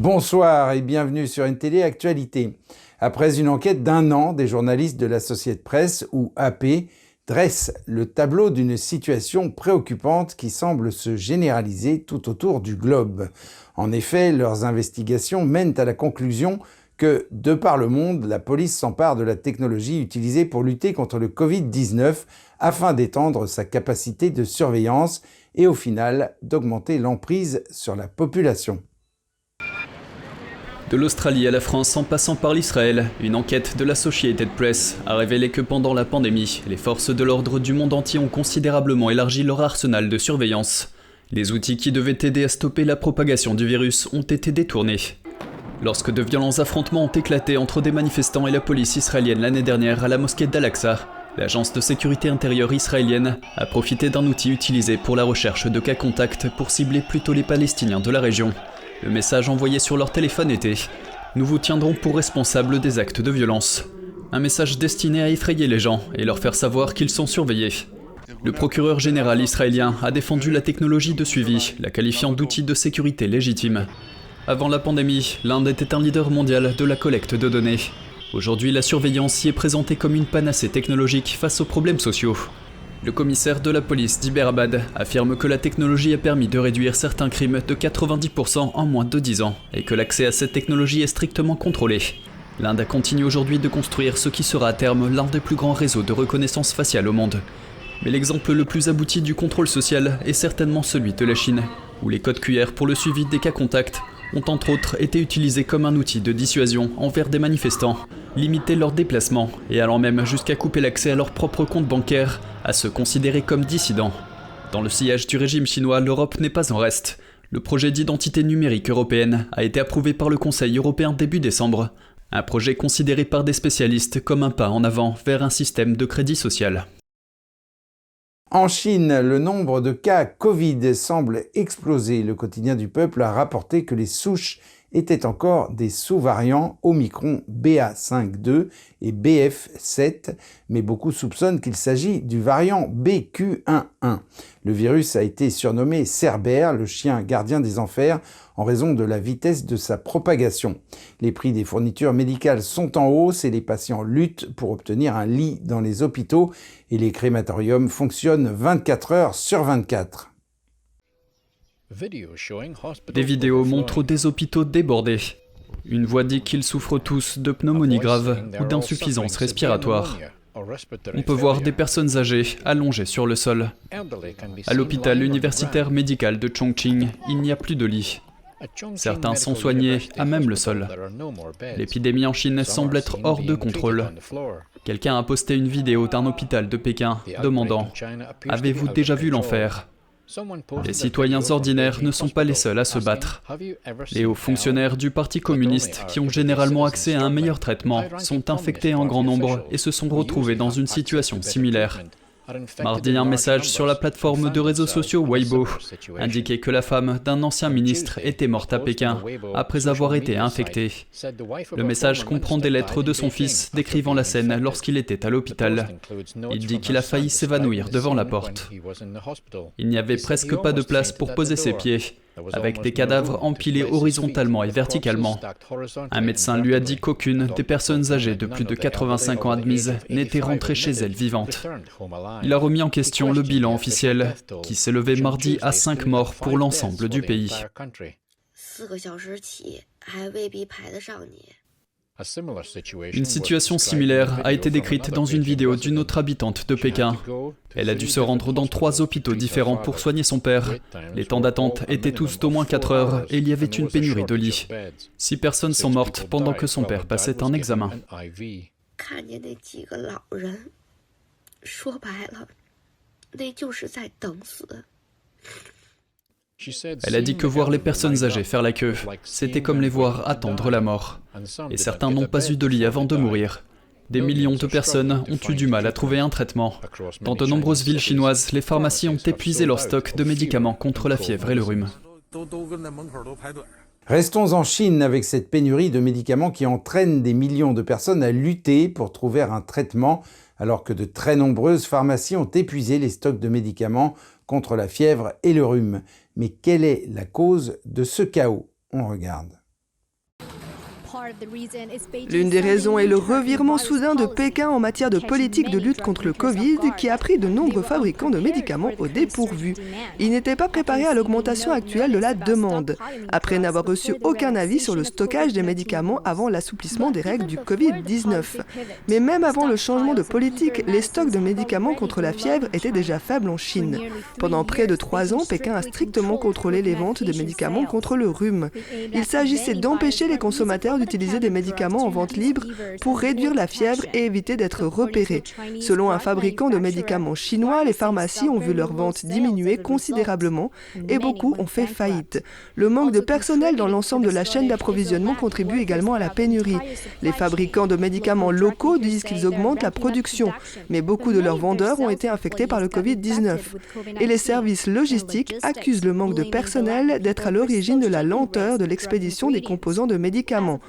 Bonsoir et bienvenue sur NTD Actualité. Après une enquête d'1 an, des journalistes de l'Associated Press, ou AP, dressent le tableau d'une situation préoccupante qui semble se généraliser tout autour du globe. En effet, leurs investigations mènent à la conclusion que, de par le monde, la police s'empare de la technologie utilisée pour lutter contre le Covid-19 afin d'étendre sa capacité de surveillance et au final d'augmenter l'emprise sur la population. De l'Australie à la France en passant par l'Israël, une enquête de l'Associated Press a révélé que pendant la pandémie, les forces de l'ordre du monde entier ont considérablement élargi leur arsenal de surveillance. Les outils qui devaient aider à stopper la propagation du virus ont été détournés. Lorsque de violents affrontements ont éclaté entre des manifestants et la police israélienne l'année dernière à la mosquée d'Al-Aqsa, l'agence de sécurité intérieure israélienne a profité d'un outil utilisé pour la recherche de cas contacts pour cibler plutôt les Palestiniens de la région. Le message envoyé sur leur téléphone était « Nous vous tiendrons pour responsables des actes de violence ». Un message destiné à effrayer les gens et leur faire savoir qu'ils sont surveillés. Le procureur général israélien a défendu la technologie de suivi, la qualifiant d'outil de sécurité légitime. Avant la pandémie, l'Inde était un leader mondial de la collecte de données. Aujourd'hui, la surveillance y est présentée comme une panacée technologique face aux problèmes sociaux. Le commissaire de la police d'Hyderabad affirme que la technologie a permis de réduire certains crimes de 90% en moins de 10 ans et que l'accès à cette technologie est strictement contrôlé. L'Inde continue aujourd'hui de construire ce qui sera à terme l'un des plus grands réseaux de reconnaissance faciale au monde. Mais l'exemple le plus abouti du contrôle social est certainement celui de la Chine, où les codes QR pour le suivi des cas contacts ont entre autres été utilisés comme un outil de dissuasion envers des manifestants, limiter leurs déplacements et allant même jusqu'à couper l'accès à leur propre compte bancaire à se considérer comme dissidents. Dans le sillage du régime chinois, l'Europe n'est pas en reste. Le projet d'identité numérique européenne a été approuvé par le Conseil européen début décembre. Un projet considéré par des spécialistes comme un pas en avant vers un système de crédit social. En Chine, le nombre de cas Covid semble exploser. Le quotidien du peuple a rapporté que les souches étaient encore des sous-variants Omicron BA5.2 et BF7, mais beaucoup soupçonnent qu'il s'agit du variant BQ1.1. Le virus a été surnommé Cerbère, le chien gardien des enfers, en raison de la vitesse de sa propagation. Les prix des fournitures médicales sont en hausse et les patients luttent pour obtenir un lit dans les hôpitaux et les crématoriums fonctionnent 24 heures sur 24. Des vidéos montrent des hôpitaux débordés. Une voix dit qu'ils souffrent tous de pneumonie grave ou d'insuffisance respiratoire. On peut voir des personnes âgées allongées sur le sol. À l'hôpital universitaire médical de Chongqing, il n'y a plus de lits. Certains sont soignés à même le sol. L'épidémie en Chine semble être hors de contrôle. Quelqu'un a posté une vidéo d'un hôpital de Pékin demandant « Avez-vous déjà vu l'enfer ?» Les citoyens ordinaires ne sont pas les seuls à se battre. Les hauts fonctionnaires du Parti communiste, qui ont généralement accès à un meilleur traitement, sont infectés en grand nombre et se sont retrouvés dans une situation similaire. Mardi, un message sur la plateforme de réseaux sociaux Weibo indiquait que la femme d'un ancien ministre était morte à Pékin après avoir été infectée. Le message comprend des lettres de son fils décrivant la scène lorsqu'il était à l'hôpital. Il dit qu'il a failli s'évanouir devant la porte. Il n'y avait presque pas de place pour poser ses pieds, avec des cadavres empilés horizontalement et verticalement. Un médecin lui a dit qu'aucune des personnes âgées de plus de 85 ans admises n'était rentrée chez elle vivante. Il a remis en question le bilan officiel, qui s'est levé mardi à 5 morts pour l'ensemble du pays. Une situation similaire a été décrite dans une vidéo d'une autre habitante de Pékin. Elle a dû se rendre dans 3 hôpitaux différents pour soigner son père. Les temps d'attente étaient tous d'au moins 4 heures et il y avait une pénurie de lits. 6 personnes sont mortes pendant que son père passait un examen. Elle a dit que voir les personnes âgées faire la queue, c'était comme les voir attendre la mort. Et certains n'ont pas eu de lit avant de mourir. Des millions de personnes ont eu du mal à trouver un traitement. Dans de nombreuses villes chinoises, les pharmacies ont épuisé leur stock de médicaments contre la fièvre et le rhume. Restons en Chine avec cette pénurie de médicaments qui entraîne des millions de personnes à lutter pour trouver un traitement, alors que de très nombreuses pharmacies ont épuisé les stocks de médicaments contre la fièvre et le rhume. Mais quelle est la cause de ce chaos? On regarde. L'une des raisons est le revirement soudain de Pékin en matière de politique de lutte contre le Covid qui a pris de nombreux fabricants de médicaments au dépourvu. Ils n'étaient pas préparés à l'augmentation actuelle de la demande, après n'avoir reçu aucun avis sur le stockage des médicaments avant l'assouplissement des règles du Covid-19. Mais même avant le changement de politique, les stocks de médicaments contre la fièvre étaient déjà faibles en Chine. Pendant près de 3 ans, Pékin a strictement contrôlé les ventes de médicaments contre le rhume. Il s'agissait d'empêcher les consommateurs d'utiliser des médicaments en vente libre pour réduire la fièvre et éviter d'être repérés. Selon un fabricant de médicaments chinois, les pharmacies ont vu leurs ventes diminuer considérablement et beaucoup ont fait faillite. Le manque de personnel dans l'ensemble de la chaîne d'approvisionnement contribue également à la pénurie. Les fabricants de médicaments locaux disent qu'ils augmentent la production, mais beaucoup de leurs vendeurs ont été infectés par le Covid-19. Et les services logistiques accusent le manque de personnel d'être à l'origine de la lenteur de l'expédition des composants de médicaments.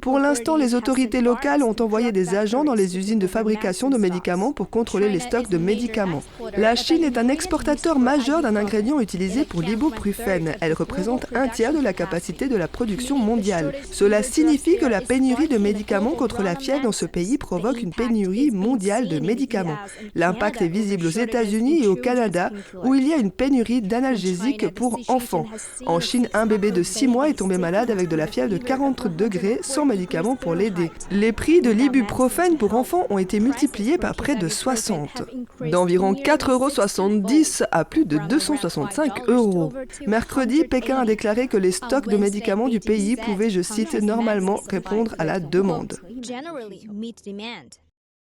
Pour l'instant, les autorités locales ont envoyé des agents dans les usines de fabrication de médicaments pour contrôler les stocks de médicaments. La Chine est un exportateur majeur d'un ingrédient utilisé pour l'ibuprofène. Elle représente 1/3 de la capacité de la production mondiale. Cela signifie que la pénurie de médicaments contre la fièvre dans ce pays provoque une pénurie mondiale de médicaments. L'impact est visible aux États-Unis et au Canada, où il y a une pénurie d'analgésiques pour enfants. En Chine, un bébé de 6 mois est tombé malade avec de la fièvre de 40 degrés sans médicaments pour l'aider. Les prix de l'ibuprofène pour enfants ont été multipliés par près de 60, d'environ 4,70 € à plus de 265 €. Mercredi, Pékin a déclaré que les stocks de médicaments du pays pouvaient, je cite, normalement répondre à la demande.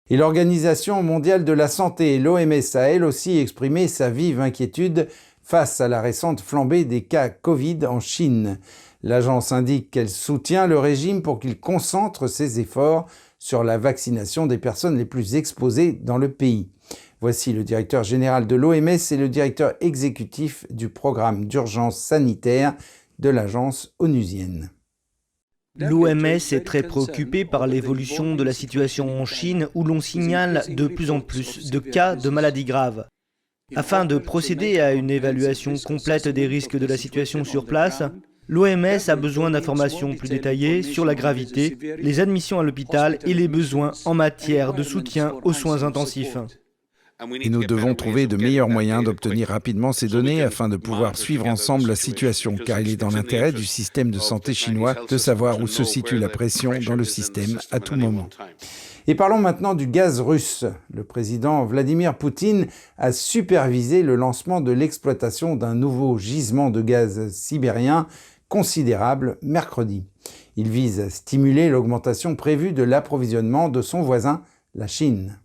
Et l'Organisation mondiale de la santé, l'OMS, a elle aussi exprimé sa vive inquiétude face à la récente flambée des cas Covid en Chine. L'agence indique qu'elle soutient le régime pour qu'il concentre ses efforts sur la vaccination des personnes les plus exposées dans le pays. Voici le directeur général de l'OMS et le directeur exécutif du programme d'urgence sanitaire de l'agence onusienne. L'OMS est très préoccupée par l'évolution de la situation en Chine où l'on signale de plus en plus de cas de maladies graves. Afin de procéder à une évaluation complète des risques de la situation sur place, l'OMS a besoin d'informations plus détaillées sur la gravité, les admissions à l'hôpital et les besoins en matière de soutien aux soins intensifs. Et nous devons trouver de meilleurs moyens d'obtenir rapidement ces données afin de pouvoir suivre ensemble la situation, car il est dans l'intérêt du système de santé chinois de savoir où se situe la pression dans le système à tout moment. Et parlons maintenant du gaz russe. Le président Vladimir Poutine a supervisé le lancement de l'exploitation d'un nouveau gisement de gaz sibérien considérable mercredi. Il vise à stimuler l'augmentation prévue de l'approvisionnement de son voisin, la Chine.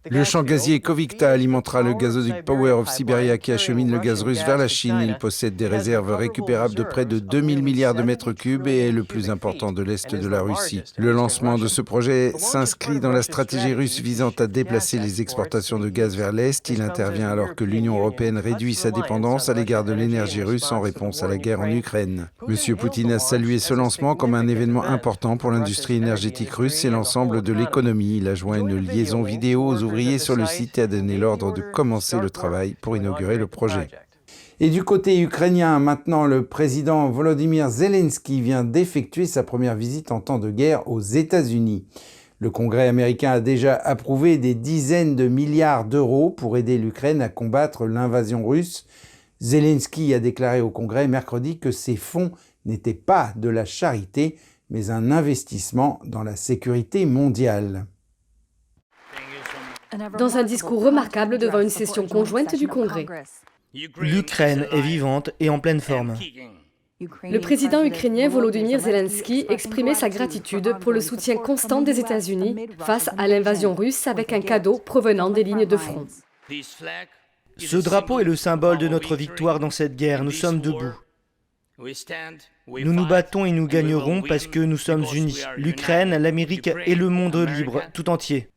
Le champ gazier Kovykta alimentera le gazoduc Power of Siberia qui achemine le gaz russe vers la Chine. Il possède des réserves récupérables de près de 2000 milliards de mètres cubes et est le plus important de l'Est de la Russie. Le lancement de ce projet s'inscrit dans la stratégie russe visant à déplacer les exportations de gaz vers l'Est. Il intervient alors que l'Union européenne réduit sa dépendance à l'égard de l'énergie russe en réponse à la guerre en Ukraine. M. Poutine a salué ce lancement comme un événement important pour l'industrie énergétique russe et l'ensemble de l'économie. Il a joint une liaison vidéo aux ouvriers sur le site et a donné l'ordre de commencer le travail pour inaugurer le projet. Et du côté ukrainien, maintenant, le président Volodymyr Zelensky vient d'effectuer sa première visite en temps de guerre aux États-Unis. Le Congrès américain a déjà approuvé des dizaines de milliards d'euros pour aider l'Ukraine à combattre l'invasion russe. Zelensky a déclaré au Congrès mercredi que ces fonds n'étaient pas de la charité, mais un investissement dans la sécurité mondiale. Dans un discours remarquable devant une session conjointe du Congrès. L'Ukraine est vivante et en pleine forme. Le président ukrainien Volodymyr Zelensky exprimait sa gratitude pour le soutien constant des États-Unis face à l'invasion russe avec un cadeau provenant des lignes de front. Ce drapeau est le symbole de notre victoire dans cette guerre. Nous sommes debout. Nous nous battons et nous gagnerons parce que nous sommes unis. L'Ukraine, l'Amérique et le monde libre tout entier.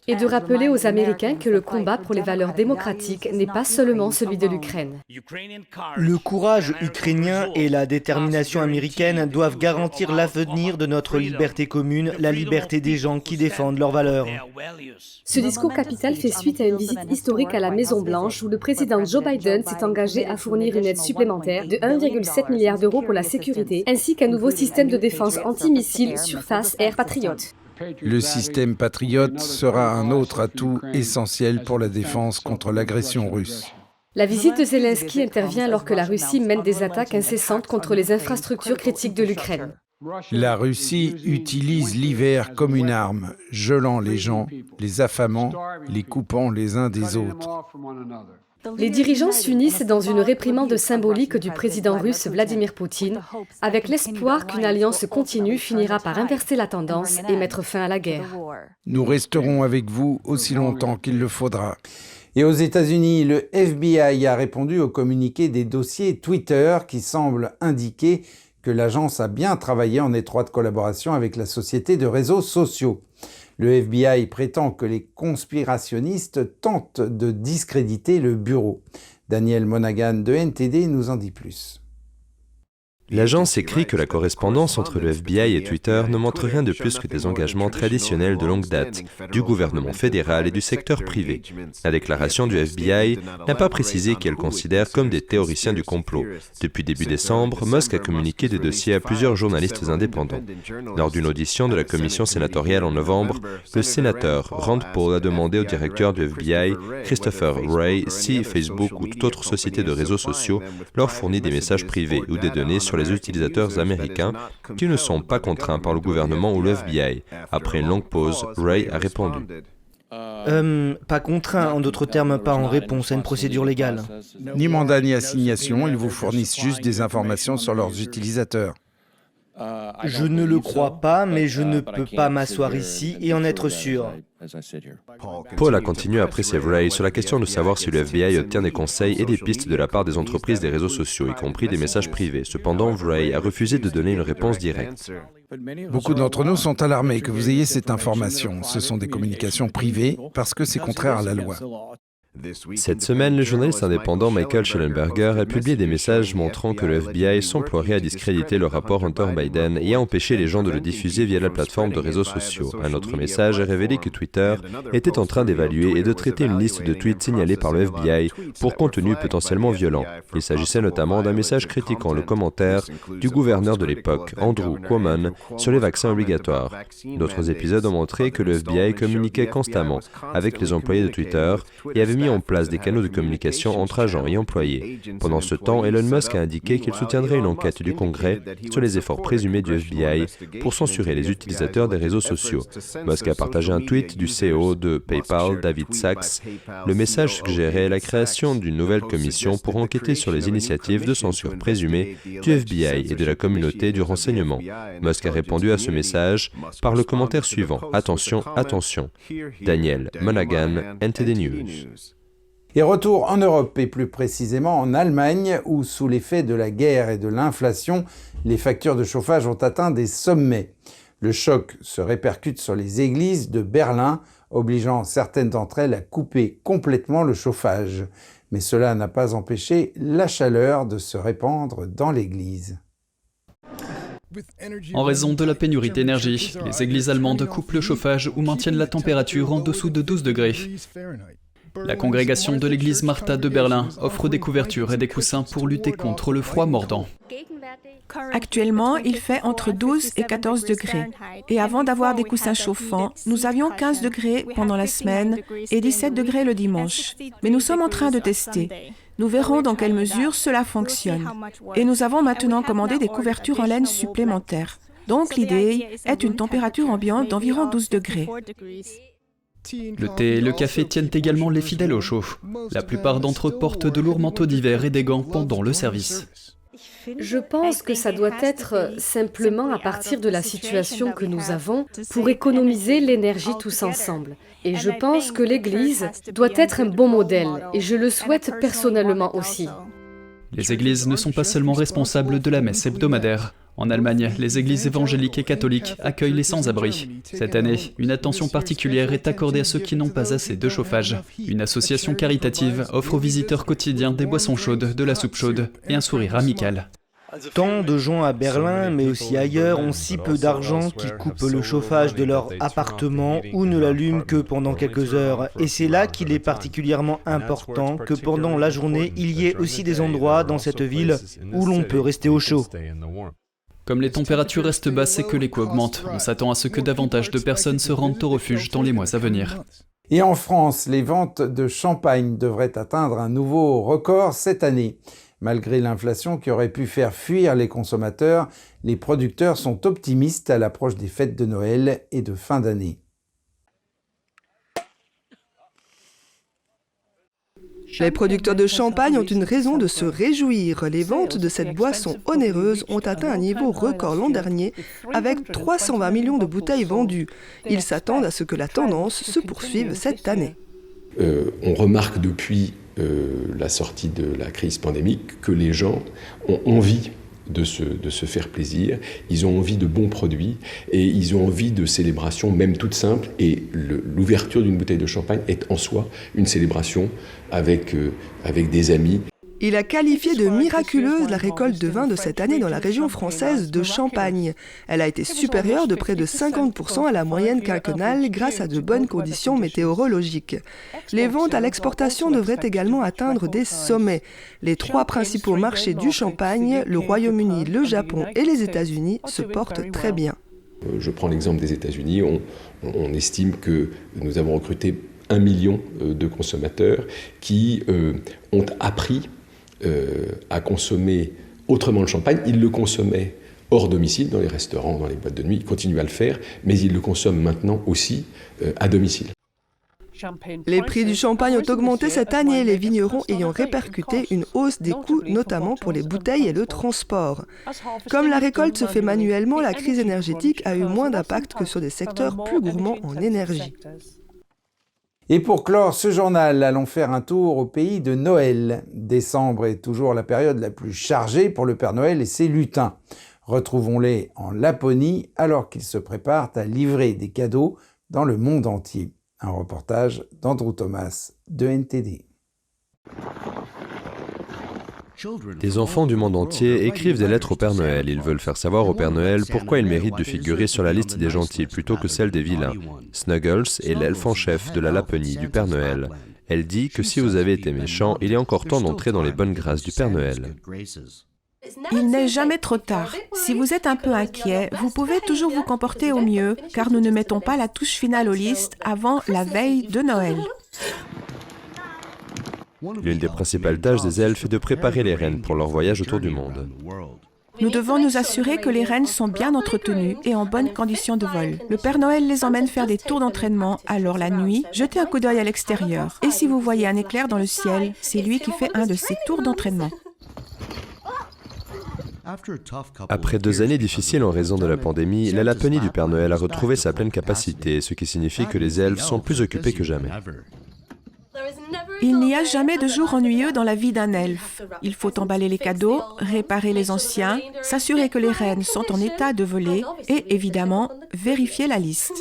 Et de rappeler aux Américains que le combat pour les valeurs démocratiques n'est pas seulement celui de l'Ukraine. Le courage ukrainien et la détermination américaine doivent garantir l'avenir de notre liberté commune, la liberté des gens qui défendent leurs valeurs. Ce discours capital fait suite à une visite historique à la Maison-Blanche où le président Joe Biden s'est engagé à fournir une aide supplémentaire de 1,7 milliard d'euros pour la sécurité, ainsi qu'un nouveau système de défense antimissile Surface Air Patriot. Le système Patriot sera un autre atout essentiel pour la défense contre l'agression russe. La visite de Zelensky intervient alors que la Russie mène des attaques incessantes contre les infrastructures critiques de l'Ukraine. La Russie utilise l'hiver comme une arme, gelant les gens, les affamant, les coupant les uns des autres. Les dirigeants s'unissent dans une réprimande symbolique du président russe Vladimir Poutine, avec l'espoir qu'une alliance continue finira par inverser la tendance et mettre fin à la guerre. Nous resterons avec vous aussi longtemps qu'il le faudra. Et aux États-Unis, le FBI a répondu au communiqué des dossiers Twitter qui semblent indiquer que l'agence a bien travaillé en étroite collaboration avec la société de réseaux sociaux. Le FBI prétend que les conspirationnistes tentent de discréditer le bureau. Daniel Monaghan de NTD nous en dit plus. L'agence écrit que la correspondance entre le FBI et Twitter ne montre rien de plus que des engagements traditionnels de longue date du gouvernement fédéral et du secteur privé. La déclaration du FBI n'a pas précisé qu'elle considère comme des théoriciens du complot. Depuis début décembre, Musk a communiqué des dossiers à plusieurs journalistes indépendants. Lors d'une audition de la commission sénatoriale en novembre, le sénateur Rand Paul a demandé au directeur du FBI, Christopher Wray, si Facebook ou toute autre société de réseaux sociaux leur fournit des messages privés ou des données sur les utilisateurs américains qui ne sont pas contraints par le gouvernement ou le FBI. Après une longue pause, Ray a répondu. Pas contraint, en d'autres termes, pas en réponse à une procédure légale. Ni mandat ni assignation, ils vous fournissent juste des informations sur leurs utilisateurs. Je ne le crois pas, mais je ne peux pas m'asseoir ici et en être sûr. Paul a continué à presser Ray sur la question de savoir si le FBI obtient des conseils et des pistes de la part des entreprises des réseaux sociaux, y compris des messages privés. Cependant, Ray a refusé de donner une réponse directe. Beaucoup d'entre nous sont alarmés que vous ayez cette information. Ce sont des communications privées parce que c'est contraire à la loi. Cette semaine, le journaliste indépendant Michael Shellenberger a publié des messages montrant que le FBI s'emploierait à discréditer le rapport Hunter-Biden et à empêcher les gens de le diffuser via la plateforme de réseaux sociaux. Un autre message a révélé que Twitter était en train d'évaluer et de traiter une liste de tweets signalés par le FBI pour contenu potentiellement violent. Il s'agissait notamment d'un message critiquant le commentaire du gouverneur de l'époque, Andrew Cuomo, sur les vaccins obligatoires. D'autres épisodes ont montré que le FBI communiquait constamment avec les employés de Twitter et avait mis en place des canaux de communication entre agents et employés. Pendant ce temps, Elon Musk a indiqué qu'il soutiendrait une enquête du Congrès sur les efforts présumés du FBI pour censurer les utilisateurs des réseaux sociaux. Musk a partagé un tweet du CEO de PayPal, David Sacks. Le message suggérait la création d'une nouvelle commission pour enquêter sur les initiatives de censure présumées du FBI et de la communauté du renseignement. Musk a répondu à ce message par le commentaire suivant. Attention, attention. Daniel Monaghan, NTD News. Et retour en Europe et plus précisément en Allemagne où sous l'effet de la guerre et de l'inflation, les factures de chauffage ont atteint des sommets. Le choc se répercute sur les églises de Berlin, obligeant certaines d'entre elles à couper complètement le chauffage. Mais cela n'a pas empêché la chaleur de se répandre dans l'église. En raison de la pénurie d'énergie, les églises allemandes coupent le chauffage ou maintiennent la température en dessous de 12 degrés. La congrégation de l'église Martha de Berlin offre des couvertures et des coussins pour lutter contre le froid mordant. Actuellement, il fait entre 12 et 14 degrés. Et avant d'avoir des coussins chauffants, nous avions 15 degrés pendant la semaine et 17 degrés le dimanche. Mais nous sommes en train de tester. Nous verrons dans quelle mesure cela fonctionne. Et nous avons maintenant commandé des couvertures en laine supplémentaires. Donc l'idée est une température ambiante d'environ 12 degrés. Le thé et le café tiennent également les fidèles au chaud. La plupart d'entre eux portent de lourds manteaux d'hiver et des gants pendant le service. Je pense que ça doit être simplement à partir de la situation que nous avons pour économiser l'énergie tous ensemble. Et je pense que l'Église doit être un bon modèle, et je le souhaite personnellement aussi. Les églises ne sont pas seulement responsables de la messe hebdomadaire. En Allemagne, les églises évangéliques et catholiques accueillent les sans-abri. Cette année, une attention particulière est accordée à ceux qui n'ont pas assez de chauffage. Une association caritative offre aux visiteurs quotidiens des boissons chaudes, de la soupe chaude et un sourire amical. Tant de gens à Berlin, mais aussi ailleurs, ont si peu d'argent qu'ils coupent le chauffage de leur appartement ou ne l'allument que pendant quelques heures. Et c'est là qu'il est particulièrement important que pendant la journée, il y ait aussi des endroits dans cette ville où l'on peut rester au chaud. Comme les températures restent basses et que les coûts augmentent, on s'attend à ce que davantage de personnes se rendent au refuge dans les mois à venir. Et en France, les ventes de champagne devraient atteindre un nouveau record cette année. Malgré l'inflation qui aurait pu faire fuir les consommateurs, les producteurs sont optimistes à l'approche des fêtes de Noël et de fin d'année. Les producteurs de champagne ont une raison de se réjouir. Les ventes de cette boisson onéreuse ont atteint un niveau record l'an dernier, avec 320 millions de bouteilles vendues. Ils s'attendent à ce que la tendance se poursuive cette année. On remarque depuis la sortie de la crise pandémique que les gens ont envie de se faire plaisir, ils ont envie de bons produits et ils ont envie de célébrations même toutes simples, et l'ouverture d'une bouteille de champagne est en soi une célébration avec des amis. Il a qualifié de miraculeuse la récolte de vin de cette année dans la région française de Champagne. Elle a été supérieure de près de 50% à la moyenne quinquennale grâce à de bonnes conditions météorologiques. Les ventes à l'exportation devraient également atteindre des sommets. Les 3 principaux marchés du champagne, le Royaume-Uni, le Japon et les États-Unis, se portent très bien. Je prends l'exemple des États-Unis, on estime que nous avons recruté 1 million de consommateurs qui ont appris à consommer autrement le champagne. Ils le consommaient hors domicile, dans les restaurants, dans les boîtes de nuit, ils continuent à le faire, mais ils le consomment maintenant aussi à domicile. Les prix du champagne ont augmenté cette année, les vignerons ayant répercuté une hausse des coûts, notamment pour les bouteilles et le transport. Comme la récolte se fait manuellement, la crise énergétique a eu moins d'impact que sur des secteurs plus gourmands en énergie. Et pour clore ce journal, allons faire un tour au pays de Noël. Décembre est toujours la période la plus chargée pour le Père Noël et ses lutins. Retrouvons-les en Laponie alors qu'ils se préparent à livrer des cadeaux dans le monde entier. Un reportage d'Andrew Thomas de NTD. Des enfants du monde entier écrivent des lettres au Père Noël. Ils veulent faire savoir au Père Noël pourquoi il mérite de figurer sur la liste des gentils plutôt que celle des vilains. Snuggles est l'elfe en chef de la Laponie du Père Noël. Elle dit que si vous avez été méchant, il est encore temps d'entrer dans les bonnes grâces du Père Noël. Il n'est jamais trop tard. Si vous êtes un peu inquiet, vous pouvez toujours vous comporter au mieux, car nous ne mettons pas la touche finale aux listes avant la veille de Noël. L'une des principales tâches des elfes est de préparer les reines pour leur voyage autour du monde. Nous devons nous assurer que les reines sont bien entretenues et en bonnes conditions de vol. Le Père Noël les emmène faire des tours d'entraînement, alors la nuit, jetez un coup d'œil à l'extérieur. Et si vous voyez un éclair dans le ciel, c'est lui qui fait un de ces tours d'entraînement. Après 2 années difficiles en raison de la pandémie, la Laponie du Père Noël a retrouvé sa pleine capacité, ce qui signifie que les elfes sont plus occupés que jamais. Il n'y a jamais de jour ennuyeux dans la vie d'un elfe. Il faut emballer les cadeaux, réparer les anciens, s'assurer que les reines sont en état de voler et, évidemment, vérifier la liste.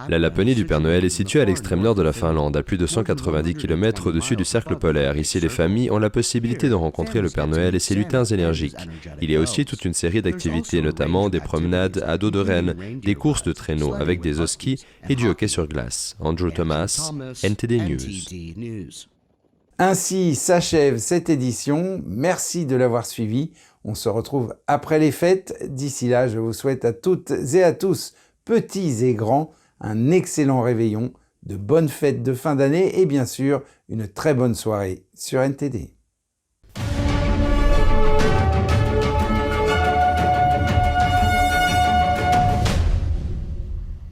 La Laponie du Père Noël est située à l'extrême nord de la Finlande, à plus de 190 km au-dessus du cercle polaire. Ici, les familles ont la possibilité de rencontrer le Père Noël et ses lutins énergiques. Il y a aussi toute une série d'activités, notamment des promenades à dos de rennes, des courses de traîneaux avec des oskis et du hockey sur glace. Andrew Thomas, NTD News. Ainsi s'achève cette édition. Merci de l'avoir suivi. On se retrouve après les fêtes. D'ici là, je vous souhaite à toutes et à tous, petits et grands, un excellent réveillon, de bonnes fêtes de fin d'année et bien sûr une très bonne soirée sur NTD.